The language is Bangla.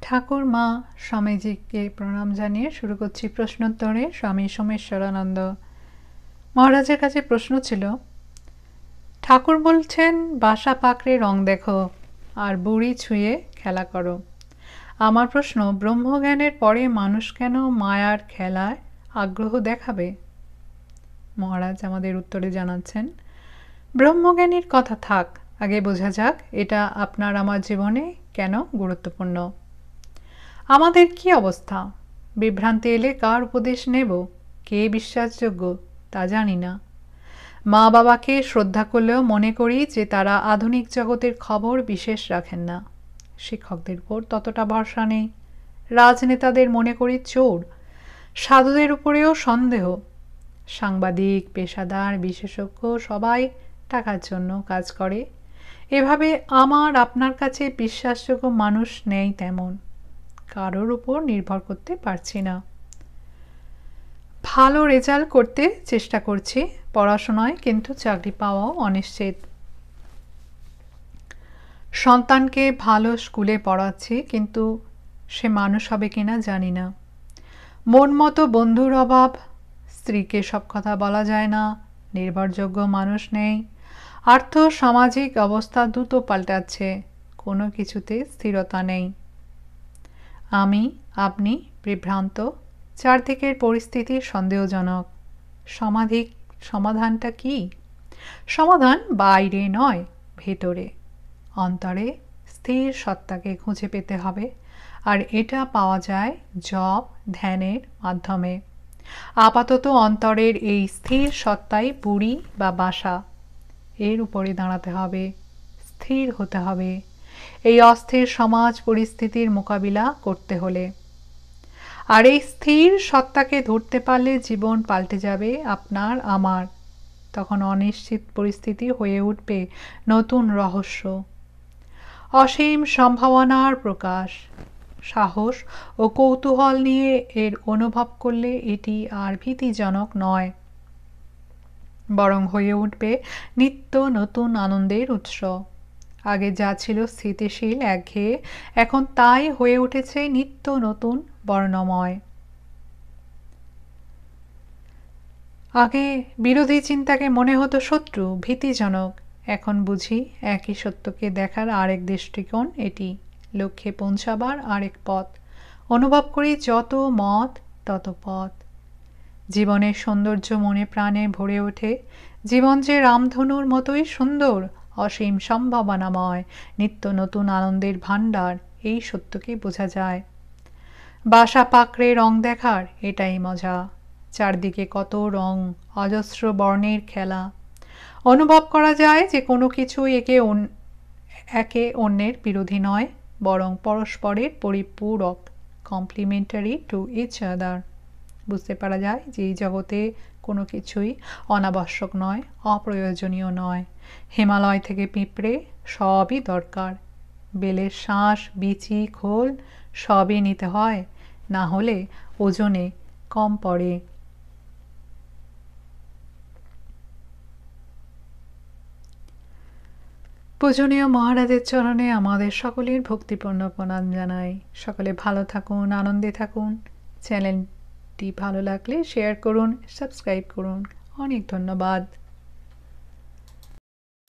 ঠাকুর মা স্বামীজিকে প্রণাম জানিয়ে শুরু করছি প্রশ্নোত্তরে। স্বামী সোমেশ্বরানন্দ মহারাজের কাছে প্রশ্ন ছিল, ঠাকুর বলছেন বাসা পাকড়ে রং দেখো আর বুড়ি ছুঁয়ে খেলা করো। আমার প্রশ্ন, ব্রহ্মজ্ঞানের পরে মানুষ কেন মায়ার খেলায় আগ্রহ দেখাবে? মহারাজ আমাদের উত্তরে জানাচ্ছেন, ব্রহ্মজ্ঞানীর কথা থাক, আগে বোঝা যাক এটা আপনার আমার জীবনে কেন গুরুত্বপূর্ণ। আমাদের কি অবস্থা? বিভ্রান্তি এলে কার উপদেশ নেব, কে বিশ্বাসযোগ্য তা জানি না। মা বাবাকে শ্রদ্ধা করলেও মনে করি যে তারা আধুনিক জগতের খবর বিশেষ রাখেন না। শিক্ষকদের উপর ততটা ভরসা নেই। রাজনেতাদের মনে করি চোর। সাধুদের উপরেও সন্দেহ। সাংবাদিক, পেশাদার, বিশেষজ্ঞ সবাই টাকার জন্য কাজ করে। এভাবে আমার আপনার কাছে বিশ্বাসযোগ্য মানুষ নেই তেমন। কারোর উপর নির্ভর করতে পারছি না। ভালো রেজাল্ট করতে চেষ্টা করছি পড়াশোনায়, কিন্তু চাকরি পাওয়াও অনিশ্চিত। সন্তানকে ভালো স্কুলে পড়াচ্ছি, কিন্তু সে মানুষ হবে কিনা জানি না। মন মতো বন্ধুর অভাব, স্ত্রীকে সব কথা বলা যায় না, নির্ভরযোগ্য মানুষ নেই, আর্থ সামাজিক অবস্থা দ্রুত পাল্টাচ্ছে, কোনো কিছুতে স্থিরতা নেই। আমি আপনি বিভ্রান্ত, চারদিকের পরিস্থিতি সন্দেহজনক। সমাধানটা কি? সমাধান বাইরে নয়, ভেতরে, অন্তরে স্থির সত্তাকে খুঁজে পেতে হবে। আর এটা পাওয়া যায় জপ ধ্যানের মাধ্যমে। আপাতত অন্তরের এই স্থির সত্তাই বুড়ি বা বাসা। এর উপরে দাঁড়াতে হবে, স্থির হতে হবে এই অস্থির সমাজ পরিস্থিতির মোকাবিলা করতে হলে। আর এই স্থির সত্তাকে ধরতে পারলে জীবন পাল্টে যাবে আপনার আমার। তখন অনিশ্চিত পরিস্থিতি হয়ে উঠবে নতুন রহস্য, অসীম সম্ভাবনার প্রকাশ। সাহস ও কৌতূহল নিয়ে এর অনুভব করলে এটি আর ভীতিজনক নয়, বরং হয়ে উঠবে নিত্য নতুন আনন্দের উৎস। আগে যা ছিল স্থিতিশীল একঘেয়ে, এখন তাই হয়ে উঠেছে নিত্য নতুন বর্ণময়। আগে বিরোধী চিন্তাকে মনে হতো শত্রু, ভীতিজনক। এখন বুঝি একই সত্যকে দেখার আরেক দৃষ্টিকোণ এটি, লক্ষ্যে পৌঁছাবার আরেক পথ। অনুভব করি যত মত তত পথ। জীবনের সৌন্দর্য মনে প্রাণে ভরে ওঠে। জীবন যে রামধনুর মতোই সুন্দর, অসীম সম্ভাবনাময়, নিত্য নতুন আনন্দের ভাণ্ডার, এই সত্যকে বোঝা যায়। বাসা পাকড়ে রং দেখার এটাই মজা। চারদিকে কত রং, অজস্র বর্ণের খেলা। অনুভব করা যায় যে কোনো কিছুই একে অন্যের বিরোধী নয়, বরং পরস্পরের পরিপূরক, কমপ্লিমেন্টারি টু ইচ আদার। বুঝতে পারা যায় যে এই জগতে কোনো কিছুই অনাবশ্যক নয়, অপ্রয়োজনীয় নয়। হিমালয় থেকে পিঁপড়ে সবই দরকার। বেলের শাঁস, বিচি, খোল সবই নিতে হয়, না হলে ওজনে কম পড়ে। পূজনীয় মহারাজের চরণে আমাদের সকলের ভক্তিপূর্ণ প্রণাম জানাই। সকলে ভালো থাকুন, আনন্দে থাকুন। চ্যানেলটি ভালো লাগলে শেয়ার করুন, সাবস্ক্রাইব করুন। অনেক ধন্যবাদ।